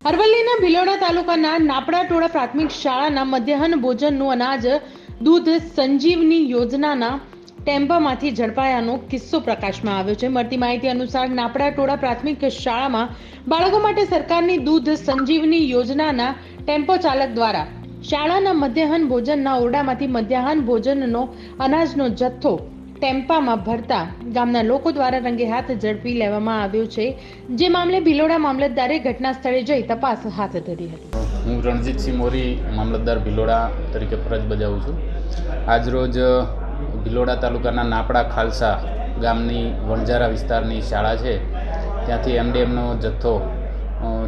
અરવલ્લીના ભિલોડા તાલુકાના નાપડા ટોળા પ્રાથમિક શાળાના મધ્યાહન ભોજનનું અનાજ દૂધ સંજીવની યોજનાના ટેમ્પામાંથી ઝડપાયાનો કિસ્સો પ્રકાશમાં આવ્યો છે। મળતી માહિતી અનુસાર નાપડા ટોળા પ્રાથમિક શાળામાં બાળકો માટે સરકારની દૂધ સંજીવની યોજનાના ટેમ્પો ચાલક દ્વારા શાળાના મધ્યાહન ભોજનના ઓરડામાંથી મધ્યાહન ભોજનનો અનાજનો જથ્થો ટેમ્પામાં ભરતા ગામના લોકો દ્વારા રંગે હાથ ઝડપી લેવામાં આવ્યો છે, જે મામલે ભિલોડા મામલતદારે ઘટના સ્થળે જઈ તપાસ હાથ ધરી હતી। હું રણજીતસિંહ મોરી મામલતદાર ભિલોડા તરીકે ફરજ બજાવું છું। આજરોજ ભિલોડા તાલુકાના નાપડા ખાલસા ગામની વણઝારા વિસ્તારની શાળા છે, ત્યાંથી એમડીએમનો જથ્થો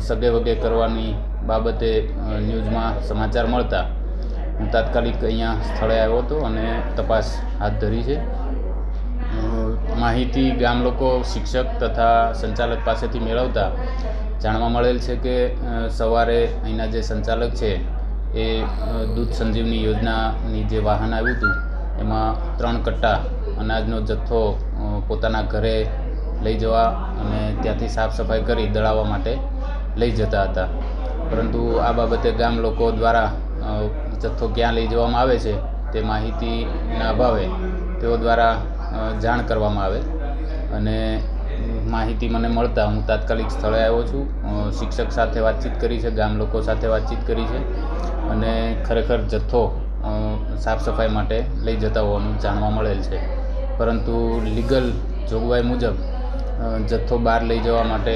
સગે વગે કરવાની બાબતે ન્યૂઝમાં સમાચાર મળતા હું તાત્કાલિક અહીંયા સ્થળે આવ્યો હતો અને તપાસ હાથ ધરી છે। માહિતી ગામ લોકો, શિક્ષક તથા સંચાલક પાસેથી મેળવતા જાણવા મળેલ છે કે સવારે અહીંના જે સંચાલક છે એ દૂધ સંજીવની યોજનાની જે વાહન આવ્યું હતું એમાં 3 કટ્ટા અનાજનો જથ્થો પોતાના ઘરે લઈ જવા અને ત્યાંથી સાફ સફાઈ કરી દળાવવા માટે લઈ જતા હતા, પરંતુ આ બાબતે ગામ લોકો દ્વારા જથ્થો ક્યાં લઈ જવામાં આવે છે તે માહિતીના અભાવે તેઓ દ્વારા જાણ કરવામાં આવે અને માહિતી મને મળતા હું તાત્કાલિક સ્થળે આવ્યો છું। શિક્ષક સાથે વાતચીત કરી છે, ગામ લોકો સાથે વાતચીત કરી છે અને ખરેખર જથ્થો સાફ સફાઈ માટે લઈ જતા હોવાનું જાણવા મળેલ છે, પરંતુ લીગલ જોગવાઈ મુજબ જથ્થો બહાર લઈ જવા માટે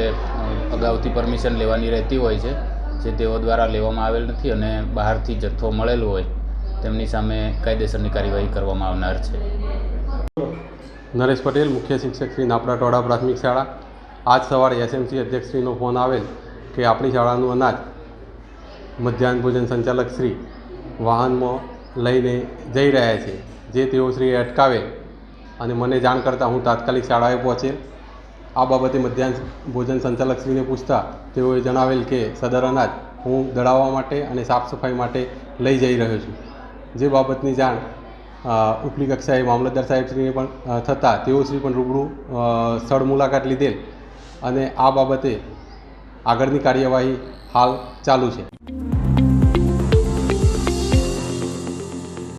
અગાઉથી પરમિશન લેવાની રહેતી હોય છે, જે તેઓ દ્વારા લેવામાં આવેલ નથી અને બહારથી જથ્થો મળેલો હોય તેમની સામે કાયદેસરની કાર્યવાહી કરવામાં આવનાર છે। નરેશ પટેલ, મુખ્ય શિક્ષક શ્રી નાપડા ટોળા પ્રાથમિક શાળા। આજ સવારે એસએમસી અધ્યક્ષશ્રીનો ફોન આવેલ કે આપણી શાળાનું અનાજ મધ્યાહન ભોજન સંચાલક શ્રી વાહનમાં લઈને જઈ રહ્યા છે, જે તેઓ શ્રી અટકાવે અને મને જાણ કરતાં હું તાત્કાલિક શાળાએ પહોંચેલ। આ બાબતે મધ્યાહન ભોજન સંચાલકશ્રીને પૂછતા તેઓએ જણાવેલ કે સદર અનાજ હું દળાવવા માટે અને સાફ સફાઈ માટે લઈ જઈ રહ્યો છું, જે બાબતની જાણ ઉપલી કક્ષાએ મામલતદાર સાહેબશ્રીને પણ થતાં તેઓશ્રી પણ રૂબરૂ સ્થળ મુલાકાત લીધેલ અને આ બાબતે આગળની કાર્યવાહી હાલ ચાલુ છે।